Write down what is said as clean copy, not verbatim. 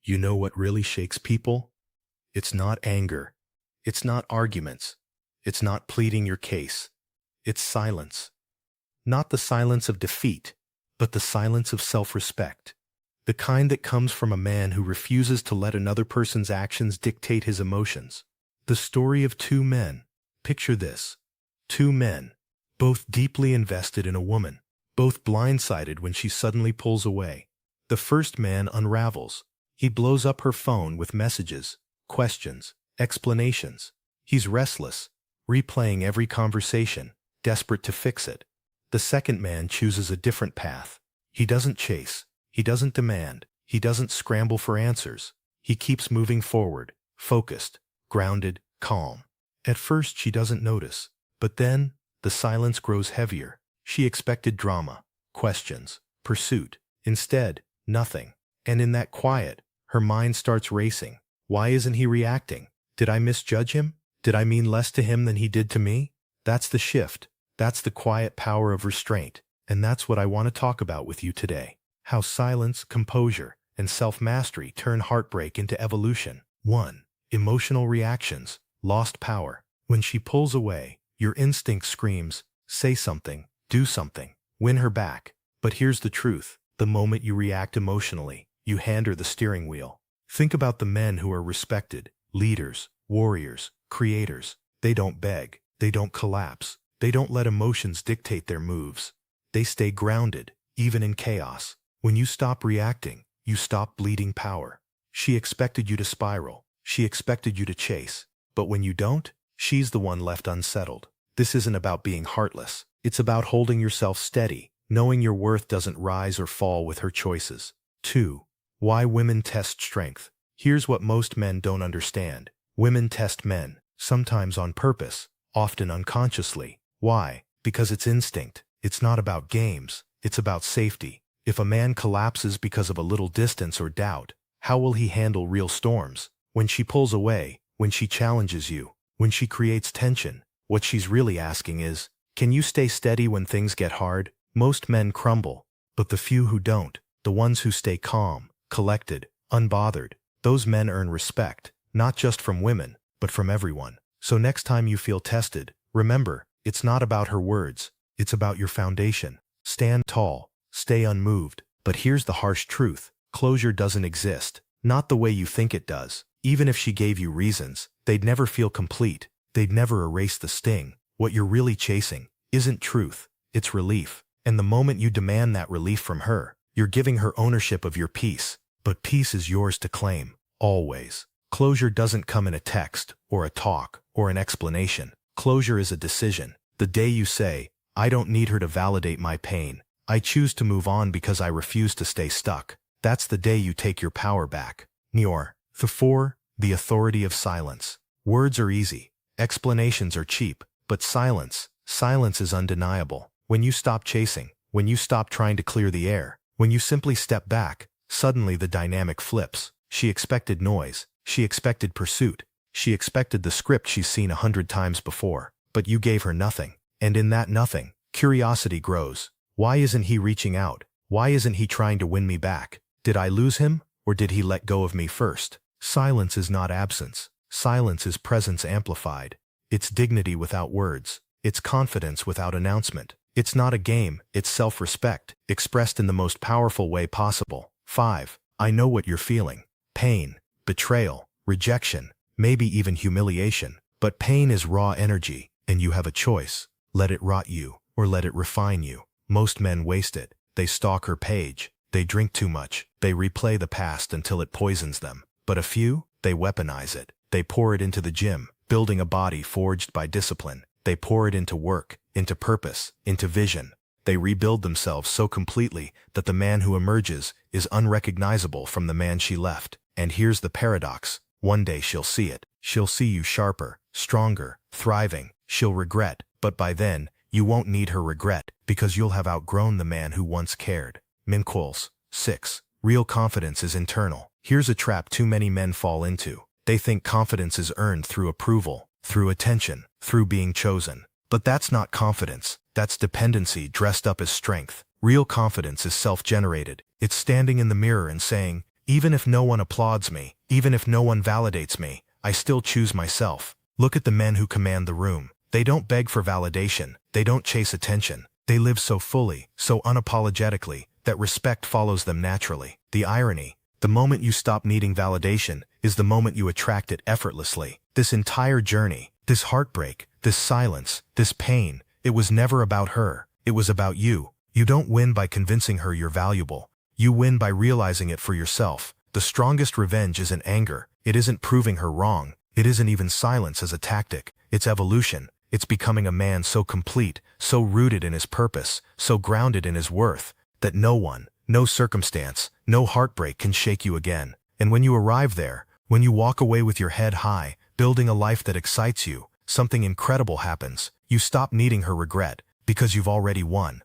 You know what really shakes people? It's not anger. It's not arguments. It's not pleading your case. It's silence. Not the silence of defeat, but the silence of self-respect. The kind that comes from a man who refuses to let another person's actions dictate his emotions. The story of two men. Picture this. Two men, both deeply invested in a woman, both blindsided when she suddenly pulls away. The first man unravels. He blows up her phone with messages, questions, explanations. He's restless, replaying every conversation, desperate to fix it. The second man chooses a different path. He doesn't chase. He doesn't demand. He doesn't scramble for answers. He keeps moving forward, focused, grounded, calm. At first she doesn't notice, but then the silence grows heavier. She expected drama, questions, pursuit. Instead, nothing. And in that quiet, her mind starts racing. Why isn't he reacting? Did I misjudge him? Did I mean less to him than he did to me? That's the shift. That's the quiet power of restraint. And that's what I want to talk about with you today. How silence, composure, and self-mastery turn heartbreak into evolution. 1. Emotional reactions. Lost power. When she pulls away, your instinct screams, say something, do something, win her back. But here's the truth. The moment you react emotionally, you hand her the steering wheel. Think about the men who are respected, leaders, warriors, creators. They don't beg. They don't collapse. They don't let emotions dictate their moves. They stay grounded, even in chaos. When you stop reacting, you stop bleeding power. She expected you to spiral. She expected you to chase. But when you don't, she's the one left unsettled. This isn't about being heartless. It's about holding yourself steady, knowing your worth doesn't rise or fall with her choices. 2. Why women test strength. Here's what most men don't understand. Women test men, sometimes on purpose, often unconsciously. Why? Because it's instinct. It's not about games. It's about safety. If a man collapses because of a little distance or doubt, how will he handle real storms? When she pulls away, when she challenges you, when she creates tension, what she's really asking is, can you stay steady when things get hard? Most men crumble, but the few who don't, the ones who stay calm, collected, unbothered, those men earn respect, not just from women, but from everyone. So next time you feel tested, remember, it's not about her words, it's about your foundation. Stand tall, stay unmoved. But here's the harsh truth. Closure doesn't exist, not the way you think it does. Even if she gave you reasons, they'd never feel complete. They'd never erase the sting. What you're really chasing isn't truth, it's relief. And the moment you demand that relief from her, you're giving her ownership of your peace. But peace is yours to claim, always. Closure doesn't come in a text, or a talk, or an explanation. Closure is a decision. The day you say, I don't need her to validate my pain. I choose to move on because I refuse to stay stuck. That's the day you take your power back. 4. The authority of silence. Words are easy. Explanations are cheap. But silence is undeniable. When you stop chasing, when you stop trying to clear the air, when you simply step back, suddenly the dynamic flips. She expected noise. She expected pursuit. She expected the script she's seen 100 times before. But you gave her nothing. And in that nothing, curiosity grows. Why isn't he reaching out? Why isn't he trying to win me back? Did I lose him, or did he let go of me first? Silence is not absence. Silence is presence amplified. It's dignity without words. It's confidence without announcement. It's not a game, it's self-respect, expressed in the most powerful way possible. 5. I know what you're feeling. Pain, betrayal, rejection, maybe even humiliation. But pain is raw energy, and you have a choice. Let it rot you, or let it refine you. Most men waste it. They stalk her page. They drink too much. They replay the past until it poisons them. But a few, they weaponize it. They pour it into the gym, building a body forged by discipline. They pour it into work, into purpose, into vision. They rebuild themselves so completely that the man who emerges is unrecognizable from the man she left. And here's the paradox. One day she'll see it. She'll see you sharper, stronger, thriving. She'll regret. But by then, you won't need her regret, because you'll have outgrown the man who once cared. Minquals. 6. Real confidence is internal. Here's a trap too many men fall into. They think confidence is earned through approval, through attention, through being chosen. But that's not confidence. That's dependency dressed up as strength. Real confidence is self-generated. It's standing in the mirror and saying, Even if no one applauds me, even if no one validates me, I still choose myself. Look at the men who command the room. They don't beg for validation. They don't chase attention. They live so fully, so unapologetically, that respect follows them naturally. The irony, the moment you stop needing validation, is the moment you attract it effortlessly. This entire journey, this heartbreak, this silence, this pain, it was never about her. It was about you. You don't win by convincing her you're valuable. You win by realizing it for yourself. The strongest revenge isn't anger. It isn't proving her wrong. It isn't even silence as a tactic. It's evolution. It's becoming a man so complete, so rooted in his purpose, so grounded in his worth, that no one, no circumstance, no heartbreak can shake you again. And when you arrive there, when you walk away with your head high, building a life that excites you, something incredible happens. You stop needing her regret, because you've already won.